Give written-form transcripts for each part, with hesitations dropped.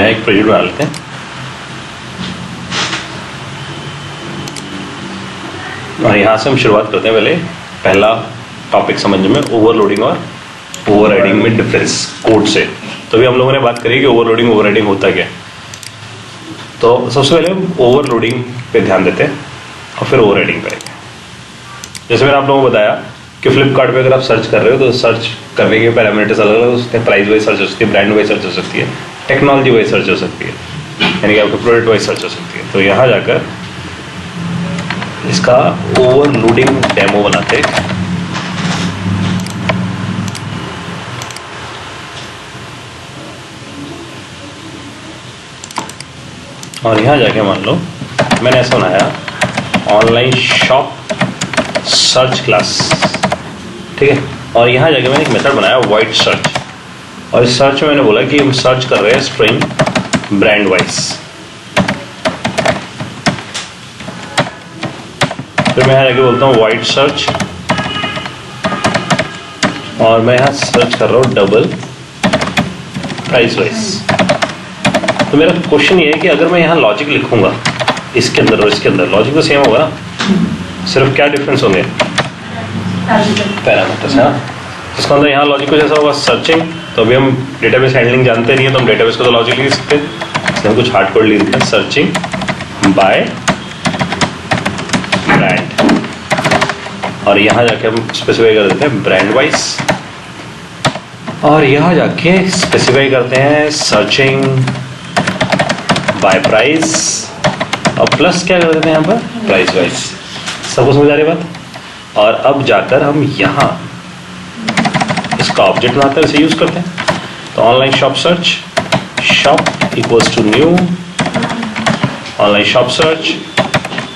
यहाँ एक प्रोजेक्ट बना लेते हैं। और यहाँ से हम शुरुआत करते हैं। पहले पहला टॉपिक समझने में ओवरलोडिंग और ओवरराइडिंग में डिफरेंस कोड से। तो अभी हम लोगों ने बात करी कि ओवरलोडिंग ओवरराइडिंग होता क्या है। तो सबसे पहले हम ओवरलोडिंग पे ध्यान देते हैं और फिर ओवरराइडिंग करेंगे। जैसे मैंने आप लोगों को बताया कि फ्लिपकार्ट पे अगर आप सर्च कर रहे हो तो सर्च करने के पैरामीटर्स अलग अलग हो सकते हैं। प्राइस वाइज सर्च हो सकती है, ब्रांड वाइज सर्च हो सकती है, टेक्नोलॉजी वाइज सर्च हो सकती है, यानी कि आपके प्रोडक्ट वाइज सर्च हो सकती है। तो यहाँ जाकर इसका ओवरलोडिंग डेमो बनाते हैं। और यहाँ जाके मान लो मैंने ऐसा बनाया ऑनलाइन शॉप सर्च क्लास, ठीक है। और यहाँ जाके मैंने एक मेथड बनाया वाइड सर्च, और इस सर्च में मैंने बोला कि हम सर्च कर रहे हैं स्ट्रिंग ब्रांड वाइज। फिर मैं यहाँ जाके बोलता हूँ वाइड सर्च, और मैं यहाँ सर्च कर रहा हूँ डबल प्राइस वाइज। तो मेरा क्वेश्चन ये है कि अगर मैं यहाँ लॉजिक लिखूंगा इसके अंदर और इसके अंदर, लॉजिक तो सेम होगा ना, सिर्फ क्या डिफरेंस होंगे, पैरामीटर्स है ना। इसका अंदर यहाँ लॉजिक कुछ ऐसा होगा सर्चिंग। तो अभी हम डेटाबेस हैंडलिंग जानते नहीं है, तो हम डेटाबेस को तो लॉजिक लिख सकते हैं, इसलिए हम कुछ हार्ड कोड लिख देते हैं सर्चिंग बाय ब्रांड। और यहाँ जाके हम स्पेसिफाई कर देते हैं ब्रांड वाइज, और यहाँ जाके स्पेसिफाई करते हैं सर्चिंग बाय प्राइस, और प्लस क्या कर देते हैं यहाँ पर प्राइस वाइज। सबको समझ आ रही बात। और अब जाकर हम यहाँ इसका ऑब्जेक्ट बनाते हैं, इसे यूज करते हैं। तो online shop search, shop equals to new online shop search,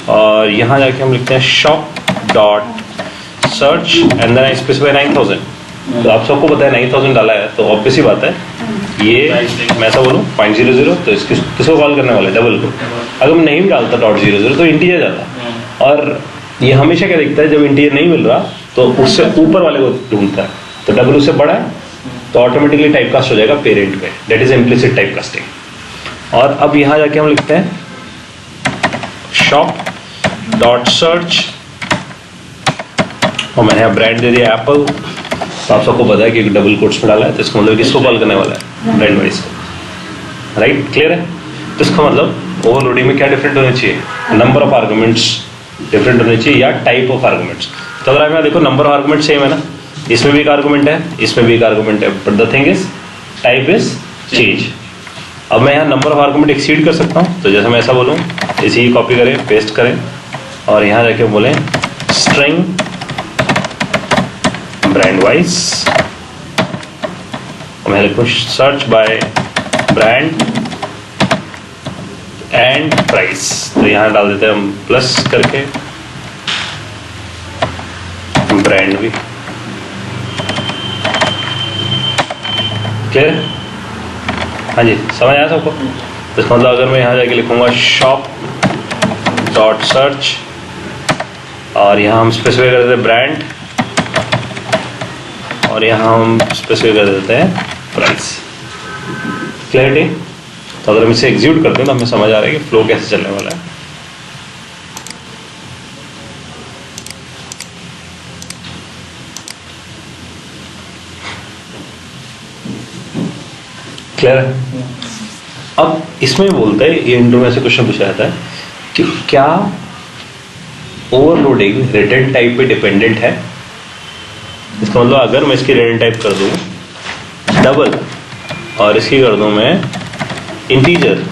और यहाँ जाके हम लिखते हैं shop dot search and then I specify 9000। तो आप सबको पता है 9000 डाला है, तो ऑब्वियस ही बात है ये मैं ऐसा बोलूँ 0.00, तो किसको कॉल करने वाला है, डबल को। अगर मैं नहीं डालता .00 तो इंटीजर जाता, और ये हमेशा क्या देखता है जब इंटीजर नहीं मिल रहा तो उससे ऊपर वाले को ढूंढता है। तो डबल उससे बड़ा है तो ऑटोमेटिकली टाइपकास्ट हो जाएगा पेरेंट पे, दैट इज इम्प्लिसिट टाइपकास्टिंग। और अब यहाँ जाके हम लिखते हैं शॉप डॉट सर्च, और मैंने यहाँ ब्रांड दे दिया एप्पल। तो आप सबको पता है कि डबल कोट्स में डाला है, तो इसका मतलब किसको कॉल करने वाला है, ब्रांड वाइज, राइट, क्लियर है। तो इसका मतलब ओवरलोडिंग में क्या डिफरेंट होने चाहिए, नंबर ऑफ आर्गुमेंट्स डिफरेंट होने चाहिए या टाइप ऑफ आर्गुमेंट्स। तो अगर आप यहाँ देखो नंबर ऑफ आर्गुमेंट सेम है ना, इसमें भी एक आर्गुमेंट है, इसमें भी एक आर्गुमेंट है, but the thing is type is change. अब मैं यहाँ नंबर ऑफ आर्गुमेंट एक्सीड कर सकता हूँ, तो जैसे मैं ऐसा बोलूँ, इसी कॉपी करें, पेस्ट करें, और यहाँ जाके बोलें स्ट्रिंग ब्रांड वाइज, और मैं लिखूँ search by brand and price. तो यहाँ डाल देते हैं हम प्लस करके ब्रांड भी, क्लियर। हाँ जी, समझ आया सबको। तो इसका मतलब अगर मैं यहाँ जाके लिखूंगा शॉप डॉट सर्च, और यहाँ हम स्पेसिफाई कर देते हैं ब्रांड, और यहाँ हम स्पेसिफाई कर देते हैं प्राइस, क्लियरिटी। तो अगर हम इसे एग्जीक्यूट करते हैं तो हमें समझ आ रहा है कि फ्लो कैसे चलने वाला है। क्लियर है। अब इसमें बोलते हैं, ये इंट्रो में से क्वेश्चन पूछा जाता है कि क्या ओवरलोडिंग रिटर्न टाइप पे डिपेंडेंट है। इसका मतलब अगर मैं इसकी रिटर्न टाइप कर दूं डबल, और इसकी कर दूं मैं इंटीजर,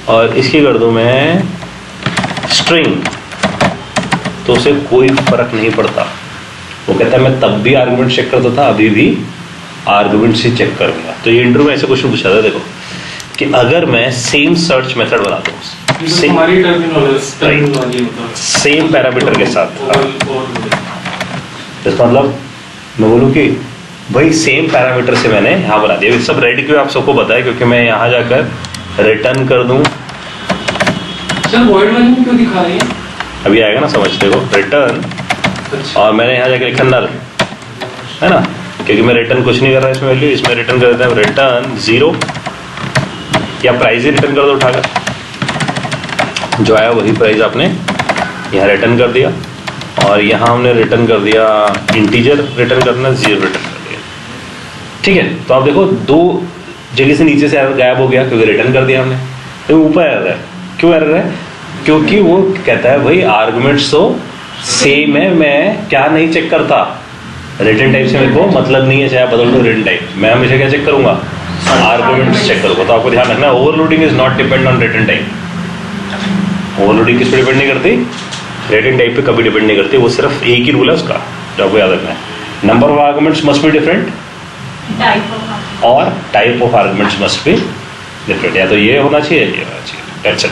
और इसकी कर दूं मैं स्ट्रिंग, तो उसे कोई फर्क नहीं पड़ता। वो कहता है मैं तब भी आर्गुमेंट चेक करता था, अभी भी आर्गुमेंट से चेक करूंगा। तो ये इंटरव्यू में ऐसे क्वेश्चन पूछा था, देखो कि अगर मैं सेम सर्च मेथड बना दूं सेम पैरामीटर के साथ, इसका मतलब मैं बोलूँ कि भाई सेम पैरामीटर से मैंने यहाँ बना दिया। सब रेडी क्यों आप सबको पता है, क्योंकि मैं यहाँ जाकर रिटर्न कर दूं। सर वॉइड वैल्यू क्यों दिखा रही है? अभी आएगा ना समझ, देखो रिटर्न, और मैंने यहाँ जाकर लिखा नल, है ना, क्योंकि मैं रिटर्न कुछ नहीं कर रहा इसमें वैल्यू, इसमें रिटर्न कर देता हूँ रिटर्न 0, या प्राइस ही रिटर्न कर दो उठाकर, जो आया वही प्राइस आपने यहाँ रिटर्न कर दिया, और यहाँ हमने रिटर्न कर दिया इंटीजर रिटर्न करना, 0 रिटर्न कर दिया। ठीक है, तो आप देखो दो जगह से नीचे से एरर गायब हो गया क्योंकि रिटर्न कर दिया हमने। तो ऊपर एरर है, क्यों एरर है? क्योंकि वो कहता है भाई आर्गुमेंट्स तो सेम है, मैं क्या नहीं चेक करता, रिटर्न टाइप से मेरे को मतलब नहीं है, चाहे बदल दो रिटर्न टाइप, मैं हमेशा क्या चेक करूंगा? आर्गुमेंट्स चेक करूंगा। तो आपको ध्यान रखना, overloading is not depend on return type. Overloading किस पे डिपेंड नहीं करती? रिटर्न टाइप पे कभी डिपेंड नहीं करती, वो सिर्फ एक ही रूल है उसका जो आपको याद रखना है। Number of arguments must be different और type of arguments must be different. या तो ये होना चाहिए, ये होना चाहिए। That's it.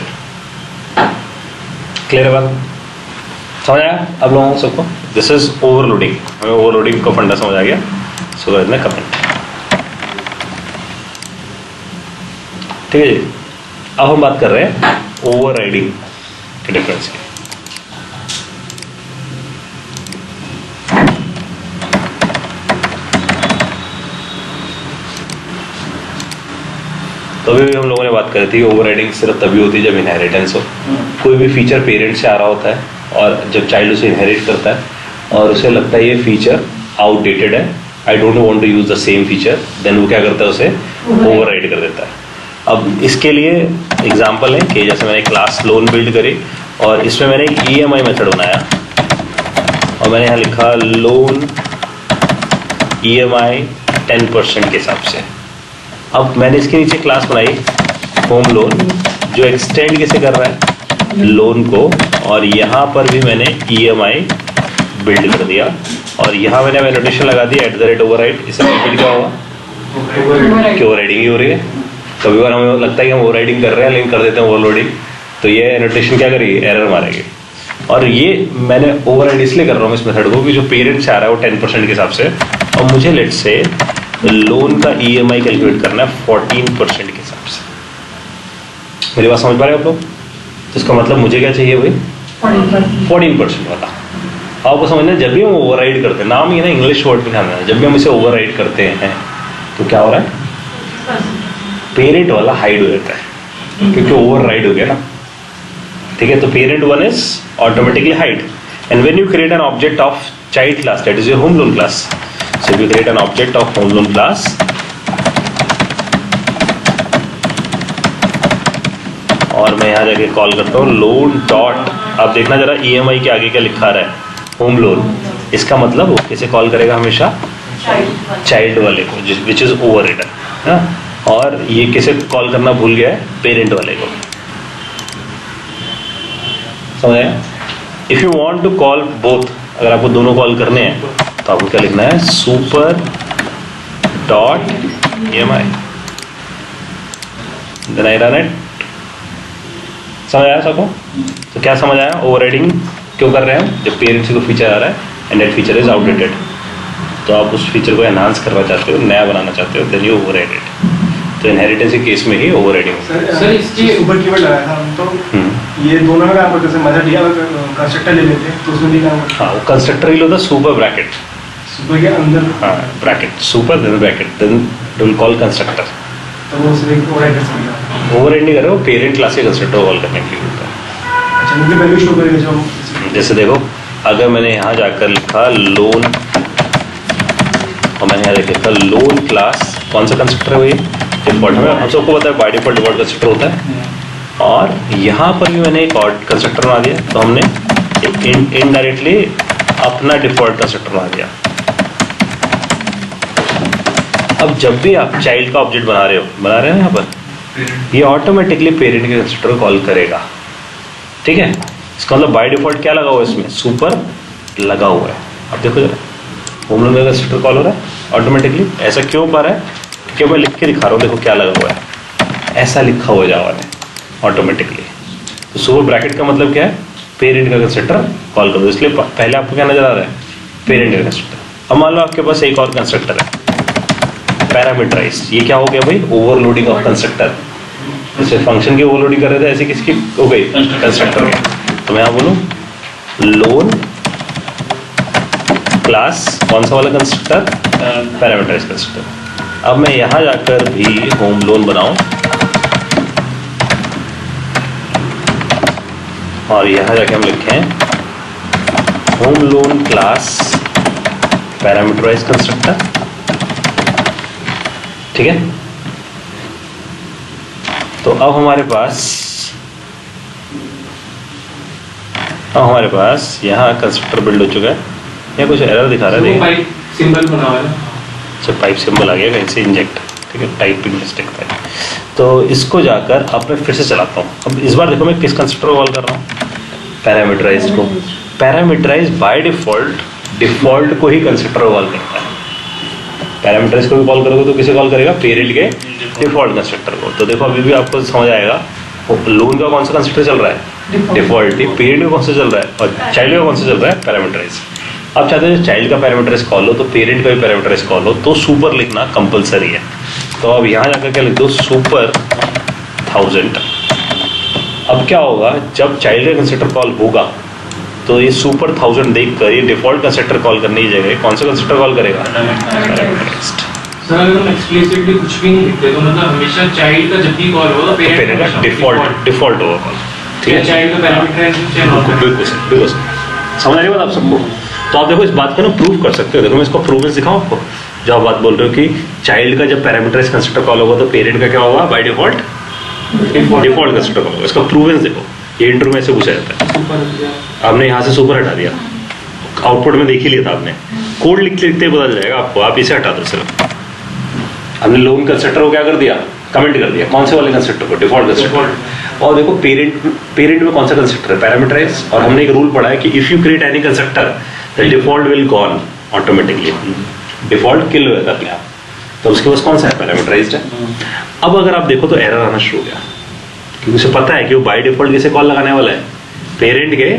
क्लियर है बात? समझ आया अब लोगों को सबको? This is overloading. हमें ओवरलोडिंग का फंडा समझ आ गया। सो इसमें कमेंट। ठीक है जी, अब हम बात कर रहे हैं ओवरराइडिंग के डिफरेंस की। तो अभी हम लोगों ने बात करी थी ओवरराइडिंग सिर्फ तभी होती है जब इनहेरिटेंस हो। कोई भी फीचर पेरेंट से आ रहा होता है और जब चाइल्ड उसे इनहेरिट करता है और उसे लगता है ये फीचर आउटडेटेड है, I don't want to use the same feature, then वो क्या करता है? उसे ओवरराइड कर देता है। अब इसके लिए एग्जांपल है कि जैसे मैंने क्लास लोन बिल्ड करी और इसमें मैंने एक EMI मेथड बनाया और मैंने यहाँ लिखा लोन EMI 10% के हिसाब से। अब मैंने इसके नीचे क्लास बनाई होम लोन, जो एक्सटेंड कैसे कर रहा है लोन को, और यहाँ पर भी मैंने EMI बिल्ड कर दिया और यहाँ मैंने एनोटेशन लगा दी @override। इससे बेनिफिट क्या होगा? कि ओवरराइडिंग ही हो रही है। कभी बार हमें लगता है कि हम ओवरराइडिंग कर रहे हैं लेकिन कर देते हैं ओवरलोडिंग, तो ये एनोटेशन क्या करेगी? एरर मारेगी। और ये मैंने ओवरराइड इसलिए कर रहा हूँ इस मेथड को कि जो पेरेंट से आ रहा है वो 10% के हिसाब से, और मुझे लेट से लोन का EMI कैलकुलेट करना है 14% के हिसाब से। मेरी बात समझ पा रहे हो आप लोग? तो इसका मतलब मुझे क्या चाहिए भाई? 14% वाला। आपको समझना है, जब भी हम ओवरराइड करते हैं, नाम ये ना इंग्लिश वर्ड में ध्यान देना, जब भी हम इसे ओवरराइड करते हैं तो क्या हो रहा है? पेरेंट वाला हाइड हो जाता है क्योंकि ओवरराइड हो गया ना। ठीक है, तो parent one is automatically hide, and when you create an object of child class, that is your home loan class, so if you create an object of home loan class, और मैं यहाँ जाके कॉल करता हूँ loan dot, अब देखना जरा EMI के आगे क्या लिखा रहा है? Home loan. इसका मतलब वो कैसे कॉल करेगा? हमेशा चाइल्ड वाले को, विच इज ओवररिडन, और ये कैसे कॉल करना भूल गया है? पेरेंट वाले को। समझ आया? If you want to call both, अगर आपको दोनों कॉल करने हैं तो आपको क्या लिखना है? Super dot EMI, then I run it. समझ आया सबको? तो क्या समझ आया? ओवरराइडिंग क्यों कर रहे हैं? जब पेरेंट्स को फीचर आ रहा है and that feature is outdated, तो आप उस फीचर को एनहांस करना चाहते हो, नया बनाना चाहते हो, देन यू ओवरराइड इट। तो इनहेरिटेंस के केस में ही ओवरराइडिंग। सर इसके ऊपर कीवर्ड लगाया था तो ये दोनों में काम करते हैं। मेथड या कंस्ट्रक्टर ले लेते हैं तो उसमें भी काम करते हाँ, वो कंस्ट्रक्टर ही होता है सुपर ब्रैकेट, सुपर के अंदर। हाँ bracket, super then bracket, then it will call constructor. तो वो उसमें ओवरराइड कर सकते हैं। ओवरराइड नहीं कर रहे हो, पेरेंट क्लास के कंस्ट्रक्टर कॉल करने के लिए होता है। अच्छा, मुझे वैल्यू शो करेगा जो जैसे देखो, अगर मैंने यहाँ जाकर लिखा लोन और मैंने यहाँ लिखा लोन क्लास, कौन सा कंस्ट्रक्टर है भाई? डिफॉल्ट में हम सबको पता है बाय डिफॉल्ट डिफॉल्ट कंस्ट्रक्टर होता है, और यहाँ पर भी मैंने एक और कंस्ट्रक्टर बना दिया, तो हमने इनडायरेक्टली अपना डिफॉल्ट कंस्ट्रक्टर बना दिया। अब जब भी आप चाइल्ड का ऑब्जेक्ट बना रहे हो यहाँ पर, ये ऑटोमेटिकली पेरेंट के कंस्ट्रक्टर को कॉल करेगा। ठीक है, इसका मतलब बाय डिफॉल्ट क्या लगा हुआ है? इसमें सुपर लगा हुआ है। अब देखो जरा, होम लोन का कंस्ट्रक्टर कॉल हो रहा है ऑटोमेटिकली। ऐसा क्यों पा रहा है? क्योंकि मैं लिख के दिखा रहा हूँ, देखो क्या लगा हुआ है, ऐसा लिखा हुआ जावा ने ऑटोमेटिकली। तो सुपर ब्रैकेट का मतलब क्या है? पेरेंट का कंस्ट्रक्टर कॉल करो। इसलिए पहले आपको क्या नजर आ रहा है? पेरेंट का कंस्ट्रक्टर। अब मान लो आपके पास एक और कंस्ट्रक्टर है पैरामीटराइज, ये क्या हो गया भाई? Overloading of constructor. जैसे फंक्शन की ओवरलोडिंग कर रहे थे, ऐसे किसकी हो गई? कंस्ट्रक्टर की। तो मैं यहाँ बोलूँ लोन क्लास, कौन सा वाला कंस्ट्रक्टर? Parameterise constructor. अब मैं यहाँ जाकर भी होम लोन बनाऊँ और यहाँ जाके हम लिखें home loan class parameterise constructor, ठीक है। तो अब हमारे पास यहाँ कंस्ट्रक्टर बिल्ड हो चुका है। यहाँ कुछ एरर दिखा रहा है, पाइप सिंबल बना हुआ है। अच्छा, पाइप सिंबल आ गया कहीं से, इंजेक्ट, ठीक है, टाइपिंग मिस्टेक था। तो इसको जाकर अब मैं फिर से चलाता हूँ। अब इस बार देखो मैं किस कंस्ट्रक्टर को कॉल कर रहा हूँ, पैरामीटराइज को। पैरामीटराइज बाय डिफॉल्ट को ही कंस्ट्रक्टर को कॉल करता है। पैरामीटराइज को भी कॉल करोगे तो किसे कॉल करेगा, पेरेंट के डिफॉल्ट कंस्ट्रक्टर को। तो देखो अभी भी आपको समझ आएगा लोन का कौन सा कंस्ट्रक्टर चल रहा है, डिफॉल्ट ही। पेरेंट का कौन सा चल रहा है और चाइल्ड का कौन सा चल रहा है, पैरामीटराइज। आप चाहते हो चाइल्ड का पैरामीटराइज कॉल हो तो पेरेंट का भी पैरामीटराइज कॉल हो, तो सुपर लिखना कंपलसरी है। तो अब यहाँ जाकर क्या लिख दो, सुपर 1000। अब क्या होगा, जब चाइल्ड का कंस्ट्रक्टर कॉल होगा तो ये सुपर 1000 देखकर ये डिफॉल्ट कंस्ट्रक्टर कॉल करने की जगह कौन सा कंस्ट्रक्टर कॉल करेगा, पैरामीटराइज्ड। सर अगर हम एक्सप्लिसिटली कुछ भी नहीं लिखते तो मतलब हमेशा चाइल्ड का जब भी कॉल हो तो पेरेंट का डिफॉल्ट होगा कॉल, ठीक है। चाइल्ड का पैरामीटराइज बिल्कुल समझ रही बात आप सबको। तो आप देखो इस बात को ना प्रूव कर सकते हो। देखो मैं इसको प्रूवेंस दिखाऊं आपको, जो आप बात बोल रहे हो कि चाइल्ड का जब पैरामीटराइज कंस्ट्रक्टर कॉल होगा तो पेरेंट का क्या होगा, बाय डिफॉल्ट कंस्ट्रक्टर कॉल होगा। इसका प्रूवेंस देखो, ये इंटरव्यू में ऐसे पूछा जाता है। आपने यहाँ से सुपर हटा दिया, आउटपुट में देख ही लिया था आपने, कोड लिखते लिखते पता चल जाएगा आपको। आप इसे हटा दो सिर्फ, हमने लोन कंस्ट्रक्टर को क्या कर दिया, कमेंट कर दिया। कौन से वाले कंस्ट्रक्टर को, डिफॉल्ट कंस्ट्रक्टर। और देखो पेरेंट में कौन सा कंस्ट्रक्टर है, पैरामीटराइज। और हमने एक रूल पढ़ा है कि if you create any constructor the default will gone automatically, default kill हो जाता है अपने आप। तो उसके पास कौन सा है, पैरामीटराइज्ड है। अब अगर आप देखो तो एरर आना शुरू हो गया, क्योंकि उसे पता है कि वो बाय डिफॉल्ट किसे कॉल लगाने वाला है, पेरेंट के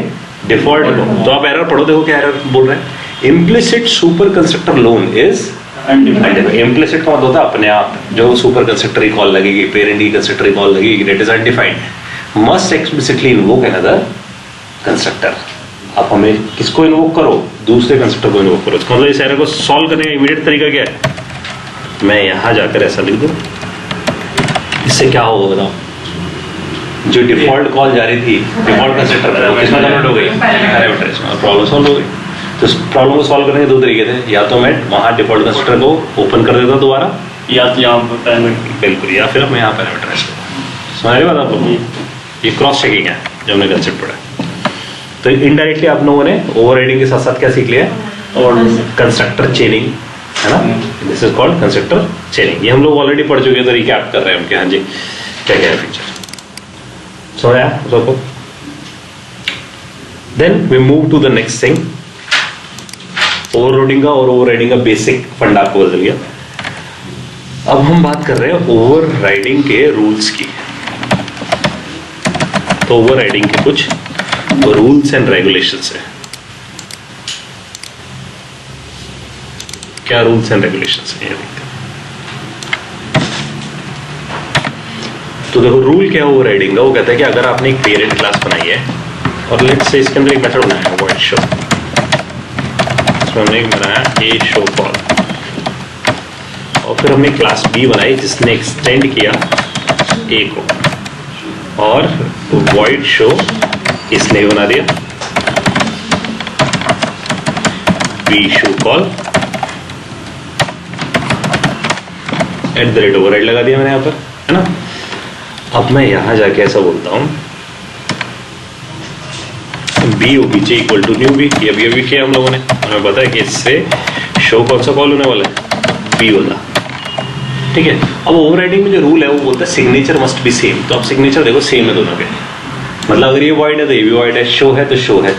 डिफॉल्ट को। तो आप एरर पढ़ो, देखो क्या एरर बोल रहे हैं, implicit super constructor loan is implicit का मतलब होता है अपने आप, जो सुपर कंस्ट्रक्टर की कॉल लगेगी, पेरेंट की कंस्ट्रक्टर की कॉल लगेगी, that is undefined, must explicitly invoke another constructor. आप हमें किसको इन्वोक करो, दूसरे कंस्ट्रक्टर को इन्वोक करो। मतलब इस एरर को सॉल्व करने का इमीडिएट तरीका क्या है, मैं यहां जाकर ऐसा लिख दूं। इससे क्या होगा बताओ, जो डिफॉल्ट कॉल जा रही थी डिफॉल्ट कंस्ट्रक्टर किसमें कन्वर्ट हो गई, पैरामीटराइज में, और प्रॉब्लम सॉल्व हो गई। तो प्रॉब्लम को सॉल्व करने के दो तरीके थे, या तो मैं वहां डिफॉल्ट कंस्ट्रक्टर को ओपन कर देता दोबारा, या तो यहाँ पैरामीटर, बिल्कुल, या फिर मैं यहाँ पैरामीटराइज करूँ। समझ रहे बात आपको, ये क्रॉस चेकिंग है जो हमने कंसेप्ट पढ़ा। तो इनडायरेक्टली आप लोगों ने ओवरराइडिंग के साथ साथ क्या सीख लिया, और कंस्ट्रक्टर चेनिंग, है ना, दिस इज कॉल्ड कंस्ट्रक्टर चेनिंग। ये हम लोग ऑलरेडी पढ़ चुके हैं, तो रिकैप कर रहे हैं उनके। हाँ जी, क्या क्या है फीचर, समझ सबको। Then we move to the next thing, overloading का और ओवरराइडिंग का बेसिक फंडा आपको बदल गया। अब हम बात कर रहे हैं ओवरराइडिंग के रूल्स की। तो ओवरराइडिंग के कुछ रूल्स एंड रेगुलेशंस है। क्या रूल्स एंड रेगुलेशंस है, तो देखो रूल क्या है ओवरराइडिंग का। वो कहता है कि अगर आपने एक पेरेंट क्लास बनाई है और लेट्स से इसके अंदर एक मेथड बनाया है वॉइड शो, इसमें हमने एक बनाया ए शो कॉल, और फिर हमने क्लास बी बनाई जिसने एक्सटेंड किया ए को, और वॉइड शो इसने भी बना दिया B show call at the rate override लगा दिया मैंने यहाँ पर, है ना। अब मैं यहां जाके ऐसा बोलता हूं बी ओ बी चे इक्वल टू न्यू बी, ये अभी किया हम लोगों ने। हमें पता है कि इससे शो कौन सा कॉल होने वाला है, बी वाला, ठीक है। अब ओवरराइडिंग में जो रूल है वो बोलता है सिग्नेचर मस्ट बी सेम। तो अब सिग्नेचर देखो सेम है दोनों के, मतलब अगर ये वाइड है तो ये भी वाइड है, शो है तो शो है,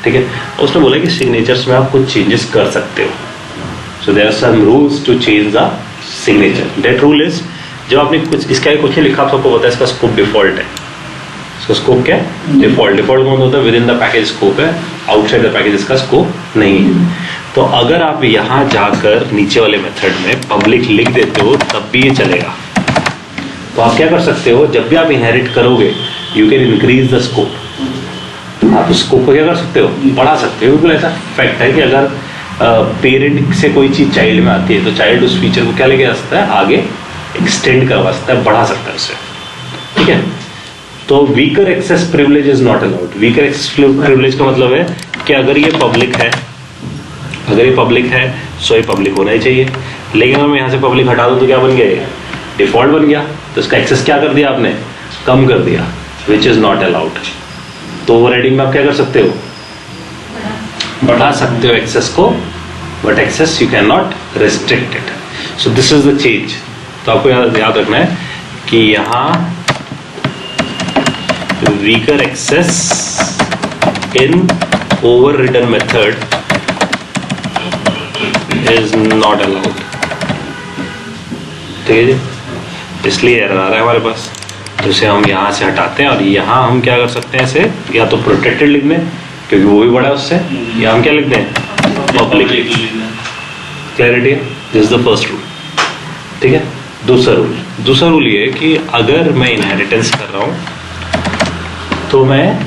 ठीक है। उसने बोला कि सिग्नेचर्स में आप कुछ चेंजेस कर सकते हो। So there are some rules to change the signature. That rule is, जब आपने कुछ इसका कुछ नहीं लिखा, आप सबको पता है इसका स्कोप डिफॉल्ट है। इसका स्कोप क्या है, डिफॉल्ट। डिफॉल्ट कौन होता है, with in the package scope है, आउटसाइड द पैकेज इसका स्कोप नहीं है। तो अगर आप यहाँ जाकर नीचे वाले मेथड में पब्लिक लिख देते हो तब भी ये चलेगा। तो आप क्या कर सकते हो, जब भी आप इनहेरिट करोगे you can increase the scope. आप स्कोप को क्या कर सकते हो, बढ़ा सकते हो। बिल्कुल ऐसा फैक्ट है कि अगर पेरेंट से कोई चीज़ चाइल्ड में आती है तो चाइल्ड उस फीचर को क्या लेके आ सकता है, आगे एक्सटेंड करवा सकता है, बढ़ा सकता है उससे, ठीक है। तो weaker access privilege is not allowed. Weaker access privilege का मतलब है कि अगर ये पब्लिक है सो ये पब्लिक होना ही चाहिए, लेकिन हम यहाँ से पब्लिक हटा दो तो क्या बन गया, डिफॉल्ट बन गया, तो इसका एक्सेस क्या कर दिया आपने, कम कर दिया, विच इज नॉट अलाउड। तो ओवरराइडिंग में आप क्या कर सकते हो, बढ़ा सकते हो एक्सेस को, but access you can not restrict it. So this is the change. तो आपको याद रखना है कि यहाँ weaker access in overridden method is not allowed. ठीक है जी, इसलिए एरर आ रहा है हमारे पास, तो इसे हम यहाँ से हटाते हैं और यहाँ हम क्या कर सकते हैं, इसे या तो प्रोटेक्टेड लिख दें क्योंकि वो भी बड़ा है उससे, या हम क्या लिख दें, पब्लिक। क्लैरिटी है, this is the first rule. ठीक है, दूसरा रूल ये है कि अगर मैं इनहेरिटेंस कर रहा हूँ तो मैं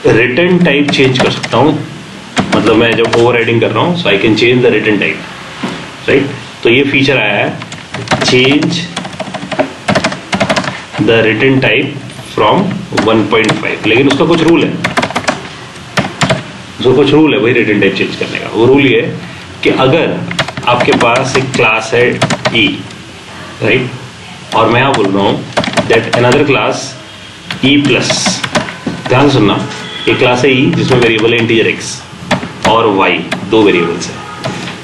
रिटर्न टाइप चेंज कर सकता हूँ। मतलब मैं जब ओवरराइडिंग कर रहा हूँ so I can change the return type, right. तो ये फीचर आया है, change the return type from 1.5, लेकिन उसका कुछ रूल है, वही रिटर्न टाइप चेंज करने का। वो रूल ये है कि अगर आपके पास एक क्लास है ई, राइट, और मैं यहाँ बोल रहा हूँ that another class E plus, ध्यान सुनना, एक क्लास है ई जिसमें वेरिएबल है इंटीजर एक्स और वाई, दो वेरिएबल्स है,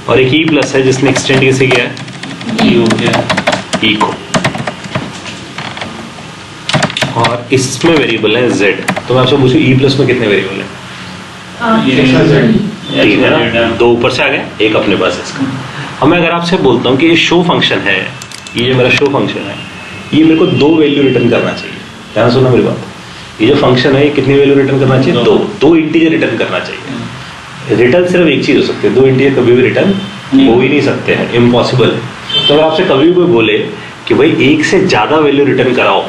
और एक ई प्लस है जिसने एक्सटेंड कैसे किया है, ई को, और इसमें वेरिएबल है जेड। तो मैं आपसे पूछूं ई प्लस में कितने वेरिएबल है, तीन है ना, दो ऊपर से आ गए, एक अपने पास है इसका। अब मैं अगर आपसे बोलता हूँ कि ये शो फंक्शन है, ये मेरा शो फंक्शन है, ये मेरे को दो वैल्यू रिटर्न करना चाहिए, ध्यान सुनना मेरी बात। ये जो फंक्शन है ये कितनी वैल्यू रिटर्न करना चाहिए, दो इंटीजर रिटर्न करना चाहिए। रिटर्न सिर्फ एक चीज हो सकती है, दो इंटीजर कभी भी रिटर्न हो ही नहीं सकते हैं, इम्पॉसिबल है। तो अगर आपसे कभी कोई बोले कि भाई एक से ज्यादा वैल्यू रिटर्न कराओ,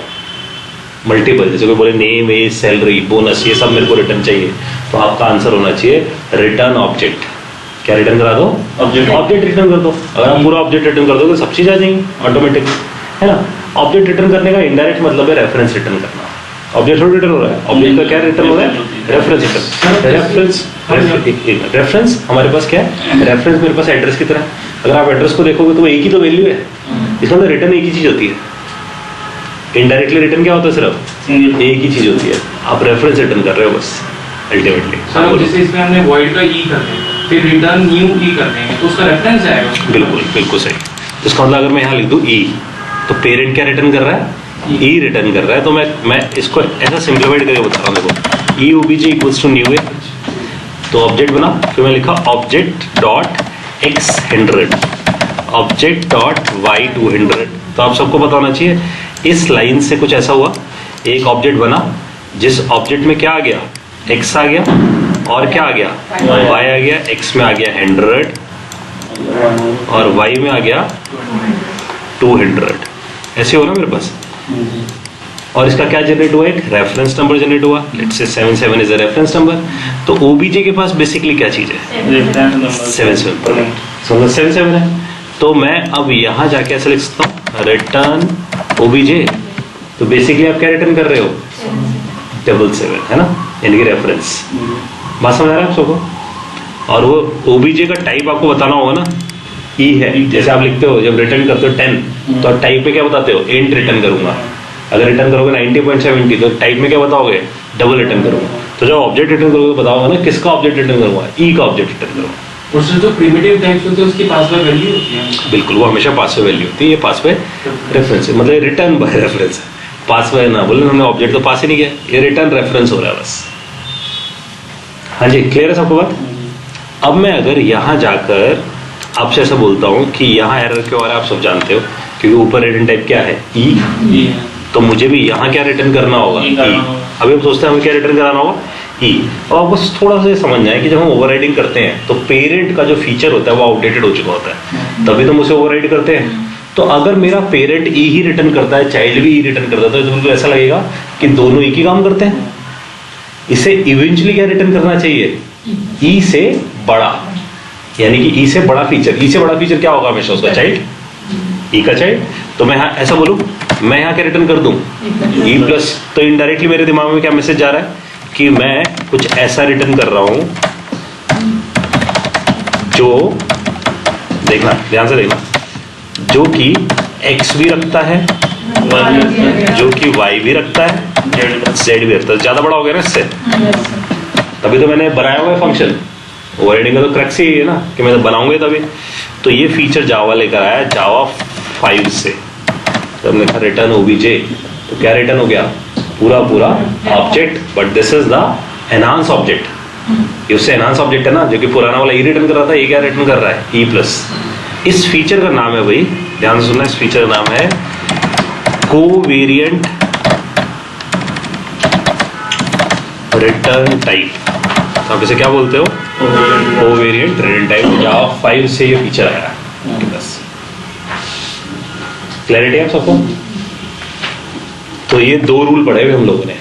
मल्टीपल, जैसे कोई बोले नेम, एज, सैलरी, बोनस, ये सब मेरे को रिटर्न चाहिए, तो आपका आंसर होना चाहिए रिटर्न ऑब्जेक्ट। क्या रिटर्न करा दो, ऑब्जेक्ट रिटर्न कर दो। अगर आप पूरा ऑब्जेक्ट रिटर्न कर दो तो सब चीज आ जाएंगी ऑटोमेटिकली, है ना। ऑब्जेक्ट रिटर्न करने का इनडायरेक्ट मतलब है रेफरेंस रिटर्न करना। ऑब्जेक्ट थोड़ा रिटर्न हो रहा है, ऑब्जेक्ट का क्या रिटर्न हो रहा है, रेफरेंस रिटर्न। रेफरेंस हमारे पास क्या है, रेफरेंस मेरे पास एड्रेस की तरह। अगर आप एड्रेस को देखोगे तो एक ही तो वैल्यू है, इसका मतलब रिटर्न एक ही चीज होती है। इनडायरेक्टली रिटर्न क्या होता है, सिर्फ एक ही चीज होती है, आप रेफरेंस रिटर्न कर रहे हो बस अल्टीमेटली। सर जैसे इसमें हमने वॉइड का ई कर दिया, फिर रिटर्न न्यू ई कर देंगे तो उसका रेफरेंस आएगा। बिल्कुल सही। तो इसका मतलब अगर मैं यहाँ लिख दूँ ई, तो पेरेंट क्या रिटर्न कर रहा है, ई रिटर्न कर रहा है। तो मैं इसको ऐसा सिंप्लीफाइड करके बता रहा हूँ, देखो E OBJ equals to new A, तो ऑब्जेक्ट बना, फिर मैं लिखा object dot X 100, object dot Y 200। तो आप सबको पता होना चाहिए इस लाइन से कुछ ऐसा हुआ, एक ऑब्जेक्ट बना जिस ऑब्जेक्ट में क्या आ गया, एक्स आ गया, और क्या आ गया, वाई आ गया, एक्स में आ गया 100 और वाई में आ गया 200। ऐसे हो ना मेरे पास, और इसका क्या जनरेट हुआ, एक रेफरेंस नंबर जनरेट हुआ, let's say 77 is a reference number. तो ओबीजे के पास बेसिकली क्या चीज है, 77 है। तो मैं अब यहाँ जाके ऐसे लिख सकता हूँ रिटर्न ओबीजे, तो बेसिकली आप क्या रिटर्न कर रहे हो, 77, है ना, यानी कि रेफरेंस। बात समझ आ रहा है आप सबको। और वो ओबीजे का टाइप आपको बताना होगा ना, ई है। जैसे आप लिखते हो जब रिटर्न करते हो 10, तो टाइप में क्या बताते हो, इंट रिटर्न करूंगा। अगर रिटर्न करोगे 90.70 तो टाइप में क्या बताओगे, डबल रिटर्न करूंगा। तो जब ऑब्जेक्ट रिटर्न करोगे बताओगे ना किसका ऑब्जेक्ट रिटर्न करूंगा, ई का ऑब्जेक्ट रिटर्न करूंगा। उसमें जो प्रिमिटिव टाइप्स होते हैं उसकी पासवर्ड वैल्यू होती है। बिल्कुल, वो हमेशा पासवर्ड वैल्यू होती है। ये पासवर्ड रेफरेंस है, मतलब रिटर्न बाय रेफरेंस है। पासवर्ड ना बोले, हमने ऑब्जेक्ट तो पास ही नहीं किया, ये रिटर्न रेफरेंस हो रहा है बस। हाँ जी, क्लियर है सबको बात। अब मैं अगर यहाँ जाकर आपसे ऐसा बोलता हूँ कि यहाँ एरर क्यों आ रहा है, आप सब जानते हो, क्योंकि ऊपर रिटर्न टाइप क्या है, ई, तो मुझे भी यहाँ क्या रिटर्न करना होगा, ई। अभी हम सोचते हैं हमें क्या रिटर्न कराना होगा, ई। और आपको थोड़ा सा समझ जाए कि जब हम ओवरराइडिंग करते हैं तो पेरेंट का जो फीचर होता है वो आउटडेटेड हो चुका होता है, तभी तो हम उसे ओवरराइड करते हैं। तो अगर मेरा पेरेंट ई ही रिटर्न करता है, चाइल्ड भी ई रिटर्न करता है, तो बिल्कुल ऐसा लगेगा कि दोनों एक ही काम करते हैं। इसे इवेंचुअली क्या रिटर्न करना चाहिए, ई से बड़ा, यानी कि ई से बड़ा फीचर। ई से बड़ा फीचर क्या होगा हमेशा, उसका चाइल्ड, ई का चाइल्ड। तो मैं ऐसा बोलूं मैं यहाँ क्या रिटर्न कर दूं ई प्लस, तो इनडायरेक्टली मेरे दिमाग में क्या मैसेज जा रहा है कि मैं कुछ ऐसा रिटर्न कर रहा हूं जो, देखना ध्यान से देखना, जो कि x भी रखता है, जो कि y भी रखता है, z भी रखता है। ज्यादा बड़ा हो गया ना इससे, तभी तो मैंने बनाया हुआ है फंक्शन। ओवरराइडिंग का तो क्रक्स ही है ना कि मैं तो बनाऊंगा तभी। तो ये फीचर जावा लेकर आया जावा 5 से। जब हमने कहा रिटर्न ओबीजे, तो क्या रिटर्न हो गया, पूरा पूरा object, but this is the enhance object. ये उससे एनहांस ऑब्जेक्ट है ना, जो कि पुराना वाला ई रिटर्न कर रहा था, ये क्या रिटर्न कर रहा है, ई प्लस। इस फीचर का नाम है भाई, ध्यान से सुनना, इस फीचर का नाम है कोवेरिएंट रिटर्न टाइप। आप इसे क्या बोलते हो, कोवेरिएंट रिटर्न टाइप। जावा 5 से ये फीचर आया है। बस क्लैरिटी है आप सबको। तो ये 2 रूल पढ़े हुए हम लोगों ने,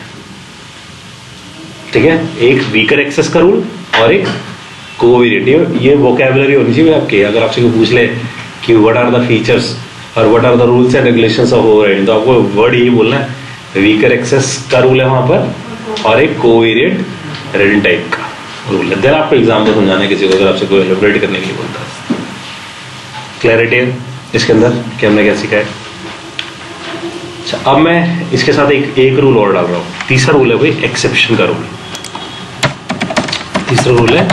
ठीक है, एक वीकर एक्सेस का रूल और एक कोवेरिएंट। ये वोकैबुलरी होनी चाहिए आपकी। अगर आपसे कोई पूछ ले कि व्हाट आर द फीचर्स और what are the rules and regulations of overriding, तो आपको वर्ड यही बोलना है, वीकर एक्सेस का रूल है वहां पर और एक कोवेरिएंट रिटर्न टाइप का रूल है। देन आपको एग्जाम्पल समझाना है किसी को, अगर आपसे कोई एलिब्रेट करने के लिए बोलता है। क्लैरिटी है इसके अंदर कि हमने क्या सीखा है। अच्छा, अब मैं इसके साथ एक रूल और डाल रहा हूँ। तीसरा रूल है भाई एक्सेप्शन का रूल। तीसरा रूल है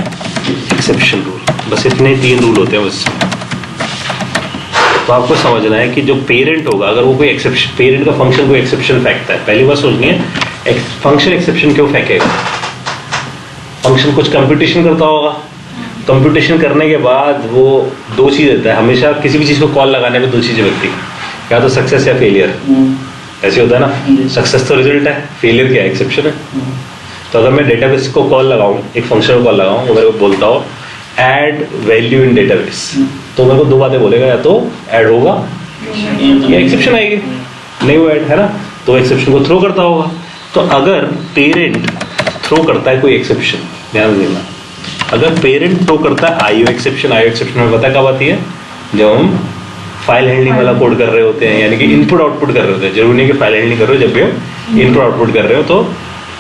एक्सेप्शन रूल। बस इतने 3 रूल होते हैं बस। तो आपको समझना है कि जो पेरेंट होगा, अगर वो कोई एक्सेप्शन, पेरेंट का फंक्शन कोई एक्सेप्शन फेंकता है, पहली बात सोचनी है फंक्शन एक्सेप्शन क्यों फेंकेगा। फंक्शन कुछ कंप्यूटेशन करता होगा, कंप्यूटेशन करने के बाद वो 2 चीज देता है। हमेशा किसी भी चीज को कॉल लगाने में 2 चीजें बनती है, या तो सक्सेस या फेलियर। ऐसे होता है ना, सक्सेस तो रिजल्ट है, फेलियर क्या है, एक्सेप्शन है। तो अगर मैं डेटाबेस को कॉल लगाऊं, एक फंक्शन को कॉल लगाऊं, अगर वो बोलता हो ऐड वैल्यू इन डेटाबेस, तो मेरे को 2 बातें बोलेगा, या तो ऐड होगा या एक्सेप्शन आएगी। नहीं वो ऐड है ना, तो एक्सेप्शन को थ्रो करता होगा। तो अगर पेरेंट थ्रो करता है कोई एक्सेप्शन, ध्यान देना, अगर पेरेंट थ्रो करता है आईओ एक्सेप्शन, आईओ एक्सेप्शन में पता कब आती है, जब हम फाइल हैंडलिंग वाला कोड कर रहे होते हैं, यानी कि इनपुट आउटपुट कर रहे होते हैं। जरूरी नहीं कि फाइल हैंडलिंग कर रहे हो, जब भी हम इनपुट आउटपुट कर रहे हो तो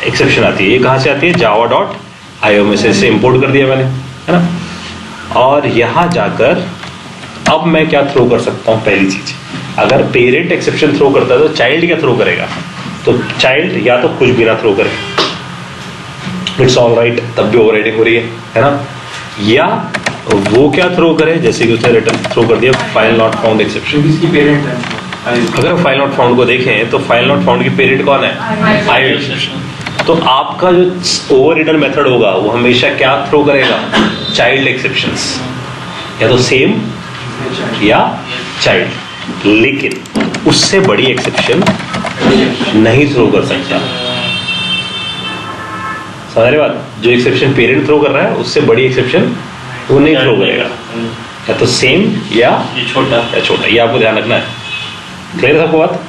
एक्सेप्शन आती है। ये कहाँ से आती है, java.io में से इंपोर्ट कर दिया मैंने, है ना। और यहाँ जाकर अब मैं क्या थ्रो कर सकता हूँ, पहली चीज, अगर पेरेंट एक्सेप्शन थ्रो करता है तो चाइल्ड क्या थ्रो करेगा, तो चाइल्ड या तो कुछ भी ना थ्रो करे, इट्स ऑल राइट, तब भी ओवरराइडिंग हो रही है ना, या वो क्या थ्रो करे, जैसे कि उसने रिटर्न थ्रो कर दिया फाइल नॉट फाउंड एक्सेप्शन। किसकी पेरेंट है? अगर फाइल नॉट फाउंड को देखें तो फाइल नॉट फाउंड की पेरेंट कौन है, आईओ एक्सेप्शन। तो आपका जो ओवर रिटर्न मेथड होगा वो हमेशा क्या थ्रो करेगा, चाइल्ड एक्सेप्शंस, या तो सेम या चाइल्ड, लेकिन उससे बड़ी एक्सेप्शन नहीं थ्रो कर सकता। समझ रहे बात, जो एक्सेप्शन पेरेंट थ्रो कर रहा है उससे बड़ी एक्सेप्शन वो नहीं थ्रो करेगा, या तो सेम या छोटा, ये आपको ध्यान रखना है। क्लियर है सबको बात,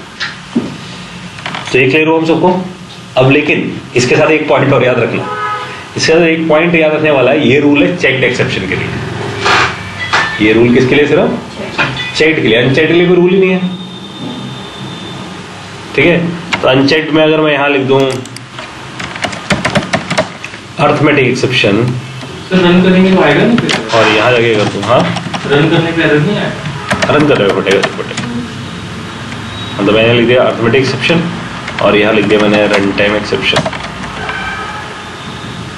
तो ये क्लियर हो हम सबको। अब लेकिन इसके साथ एक पॉइंट और याद रखना, इसके साथ एक पॉइंट याद रखने वाला है, ये रूल है चेक्ड एक्सेप्शन के लिए। ये रूल किसके लिए, सिर्फ चेक्ड के लिए, अनचेक्ड के लिए कोई रूल ही नहीं है, ठीक है। तो अनचेक्ड में अगर मैं यहां लिख दूं अर्थमेटिक एक्सेप्शन, तो रन करेंगे तो आएगा नहीं फिर, और यहाँ जाके कर दूं, हाँ रन करने पे एरर नहीं आएगा, रन कर रहे हो फटेगा। मतलब मैंने लिख दिया अर्थमेटिक एक्सेप्शन और यहाँ लिख दिया मैंने रन टाइम एक्सेप्शन।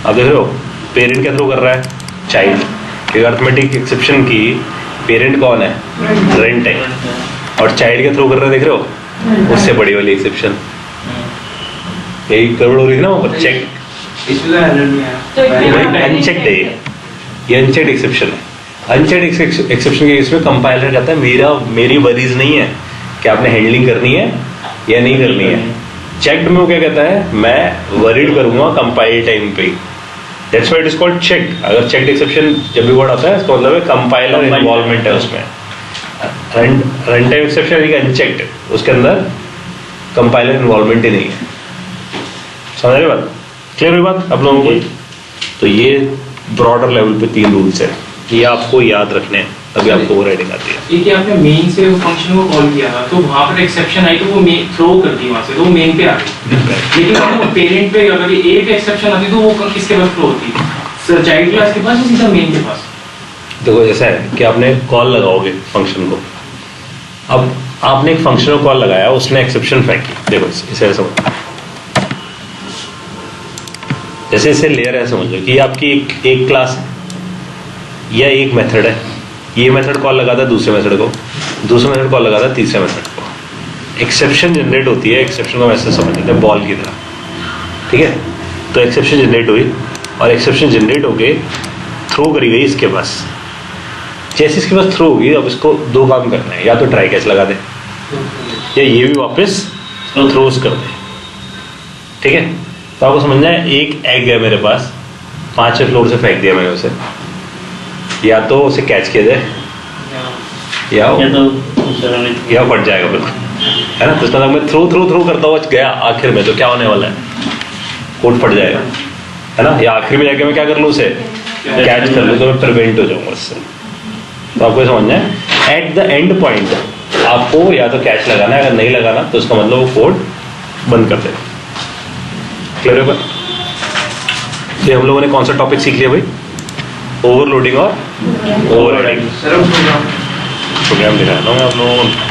अब देख रहे हो पेरेंट क्या थ्रो कर रहा है, चाइल्ड, क्योंकि अर्थमेटिक एक्सेप्शन की पेरेंट कौन है, रन टाइम, और चाइल्ड क्या थ्रो कर रहा है, देख रहे हो, उससे बड़ी वाली एक्सेप्शन। यही गड़बड़ हो रही थी ना वहाँ पर, चेक इसमें एरर नहीं आया, अनचेक्ड है ये अनचेक्ड एक्सेप्शन है। अनचेक्ड एक्सेप्शन के केस में कंपाइलर कहता है मेरी वरीज नहीं है कि आपने हैंडलिंग करनी है या नहीं करनी है। चेक्ड में वो क्या कहता है, मैं वरीड करूंगा कंपाइल टाइम पे, that's why it is called checked. अगर चेक्ड एक्सेप्शन जब भी वर्ड आता है इसका मतलब है कंपाइलर इन्वॉल्वमेंट है उसमें। रन टाइम एक्सेप्शन यानी कि अनचेक्ड, उसके अंदर कंपाइलर इन्वॉल्वमेंट ही नहीं है। समझ रहे बात, क्लियर हुई बात आप लोगों को। तो ये ब्रॉडर लेवल पे 3 रूल्स है, ये आपको याद रखने हैं। तभी आपको ओवरराइडिंग आती है। एक आपने मेन से फंक्शन को कॉल किया था, तो वहाँ पर एक्सेप्शन आई तो वो थ्रो कर दी वहाँ से, तो वो मेन पे आ गई। लेकिन पेरेंट पे अगर ए पे एक्सेप्शन आती तो वो किसके पास थ्रो होती? सर चाइल्ड क्लास के पास या सीधा मेन के पास? देखो ऐसा है कि आपने कॉल लगाओगे फंक्शन को, अब आपने एक फंक्शन को कॉल लगाया, उसने एक्सेप्शन फेंकी। देखो इसे ऐसा समझो, जैसे इसे लेयर है, समझो कि आपकी एक क्लास है या एक मेथड है, ये मेथड कॉल लगाता है दूसरे मेथड को, दूसरा मेथड कॉल लगाता है तीसरे मेथड को, एक्सेप्शन जनरेट होती है। एक्सेप्शन को वैसे समझ लेते हैं बॉल की तरह, ठीक है। तो एक्सेप्शन जनरेट हुई और एक्सेप्शन जनरेट होके थ्रो करी गई इसके पास। जैसे इसके पास थ्रो होगी, अब इसको दो काम करना है, या तो ट्राई कैच लगा दे या ये भी वापस थ्रोस कर दे, ठीक है। तो आपको समझना है एक एग है मेरे पास, 5वें फ्लोर से फेंक दिया मैंने उसे, या तो उसे कैच किया जाए या फट जाएगा बिल्कुल, है ना। तो इसका मतलब मैं थ्रो करता हुआ गया, आखिर में तो क्या होने वाला है, कोड फट जाएगा, है ना। या आखिर में जाके मैं क्या कर लूँ, उसे कैच कर लूँ, तो मैं प्रिवेंट हो जाऊंगा उससे। तो आपको समझना है एट द एंड पॉइंट आपको या तो कैच लगाना है, अगर नहीं लगाना तो उसका मतलब वो कोड बंद कर देगा। क्लियर है? तो हम लोगों ने कौन सा टॉपिक सीख लिया भाई? ओवरलोडिंग और ओवरराइडिंग। प्रोग्राम दिखाया था मैं आप लोगों को।